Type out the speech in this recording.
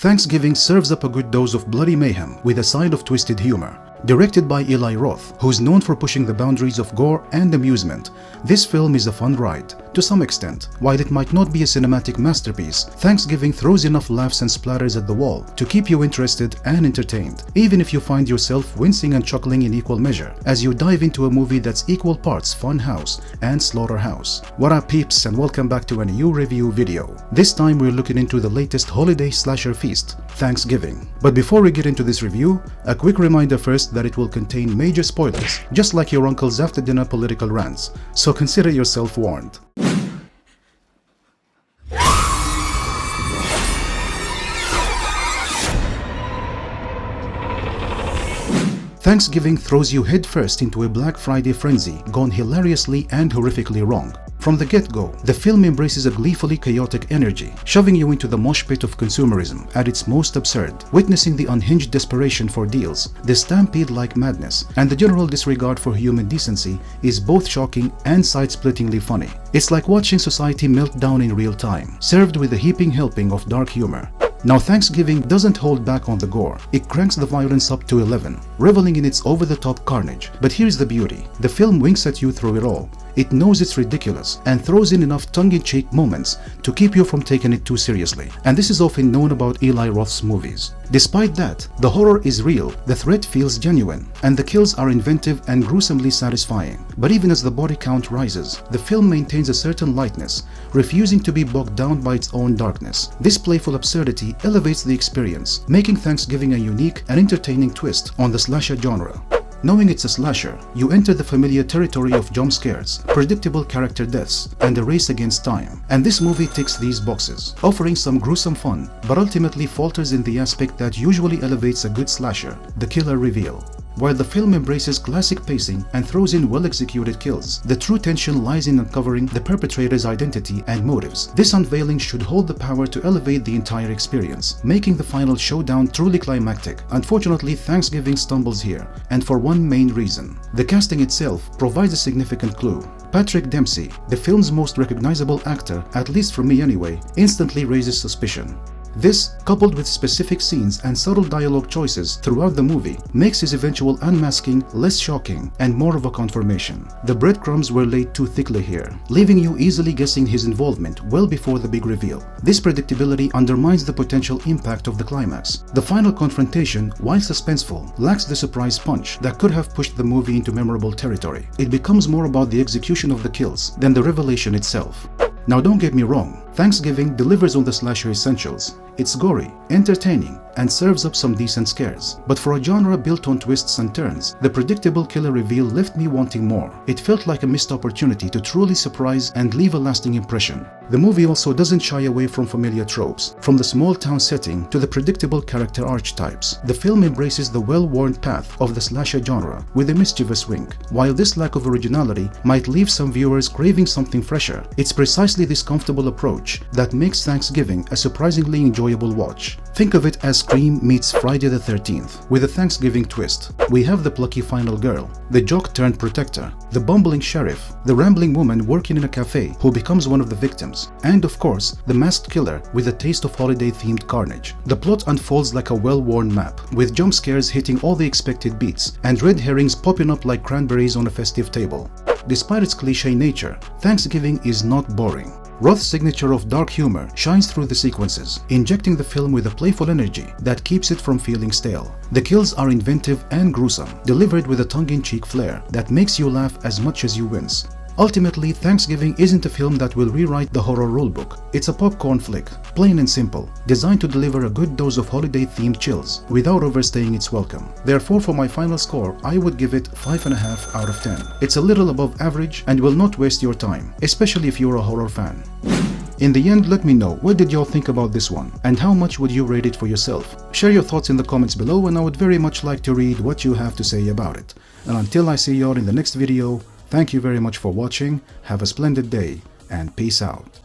Thanksgiving serves up a good dose of bloody mayhem with a side of twisted humor. Directed by Eli Roth, who's known for pushing the boundaries of gore and amusement, this film is a fun ride. To some extent, while it might not be a cinematic masterpiece, Thanksgiving throws enough laughs and splatters at the wall to keep you interested and entertained, even if you find yourself wincing and chuckling in equal measure as you dive into a movie that's equal parts funhouse and slaughterhouse. What up peeps, and welcome back to a new review video. This time we're looking into the latest holiday slasher feast, Thanksgiving. But before we get into this review, a quick reminder first that it will contain major spoilers, just like your uncle's after-dinner political rants, so consider yourself warned. Thanksgiving throws you headfirst into a Black Friday frenzy gone hilariously and horrifically wrong. From the get-go, the film embraces a gleefully chaotic energy, shoving you into the mosh pit of consumerism at its most absurd, witnessing the unhinged desperation for deals, the stampede-like madness, and the general disregard for human decency is both shocking and side-splittingly funny. It's like watching society melt down in real time, served with a heaping helping of dark humor. Now, Thanksgiving doesn't hold back on the gore. It cranks the violence up to 11, reveling in its over-the-top carnage. But here's the beauty. The film winks at you through it all. It knows it's ridiculous and throws in enough tongue-in-cheek moments to keep you from taking it too seriously. And this is often known about Eli Roth's movies. Despite that, the horror is real, the threat feels genuine, and the kills are inventive and gruesomely satisfying. But even as the body count rises, the film maintains a certain lightness, refusing to be bogged down by its own darkness. This playful absurdity elevates the experience, making Thanksgiving a unique and entertaining twist on the slasher genre. Knowing it's a slasher, you enter the familiar territory of jump scares, predictable character deaths, and a race against time. And this movie ticks these boxes, offering some gruesome fun, but ultimately falters in the aspect that usually elevates a good slasher, the killer reveal. While the film embraces classic pacing and throws in well-executed kills, the true tension lies in uncovering the perpetrator's identity and motives. This unveiling should hold the power to elevate the entire experience, making the final showdown truly climactic. Unfortunately, Thanksgiving stumbles here, and for one main reason. The casting itself provides a significant clue. Patrick Dempsey, the film's most recognizable actor, at least for me anyway, instantly raises suspicion. This, coupled with specific scenes and subtle dialogue choices throughout the movie, makes his eventual unmasking less shocking and more of a confirmation. The breadcrumbs were laid too thickly here, leaving you easily guessing his involvement well before the big reveal. This predictability undermines the potential impact of the climax. The final confrontation, while suspenseful, lacks the surprise punch that could have pushed the movie into memorable territory. It becomes more about the execution of the kills than the revelation itself. Now, don't get me wrong, Thanksgiving delivers on the slasher essentials. It's gory, entertaining, and serves up some decent scares. But for a genre built on twists and turns, the predictable killer reveal left me wanting more. It felt like a missed opportunity to truly surprise and leave a lasting impression. The movie also doesn't shy away from familiar tropes, from the small town setting to the predictable character archetypes. The film embraces the well-worn path of the slasher genre with a mischievous wink. While this lack of originality might leave some viewers craving something fresher, it's precisely this comfortable approach that makes Thanksgiving a surprisingly enjoyable watch. Think of it as Scream meets Friday the 13th, with a Thanksgiving twist. We have the plucky final girl, the jock-turned-protector, the bumbling sheriff, the rambling woman working in a cafe who becomes one of the victims, and of course, the masked killer with a taste of holiday-themed carnage. The plot unfolds like a well-worn map, with jump scares hitting all the expected beats, and red herrings popping up like cranberries on a festive table. Despite its cliché nature, Thanksgiving is not boring. Roth's signature of dark humor shines through the sequences, injecting the film with a playful energy that keeps it from feeling stale. The kills are inventive and gruesome, delivered with a tongue-in-cheek flair that makes you laugh as much as you wince. Ultimately, Thanksgiving isn't a film that will rewrite the horror rulebook. It's a popcorn flick, plain and simple, designed to deliver a good dose of holiday-themed chills without overstaying its welcome. Therefore, for my final score, I would give it 5.5 out of 10. It's a little above average and will not waste your time, especially if you're a horror fan. In the end, let me know, what did y'all think about this one, and how much would you rate it for yourself? Share your thoughts in the comments below, and I would very much like to read what you have to say about it. And until I see y'all in the next video, thank you very much for watching, have a splendid day, and peace out.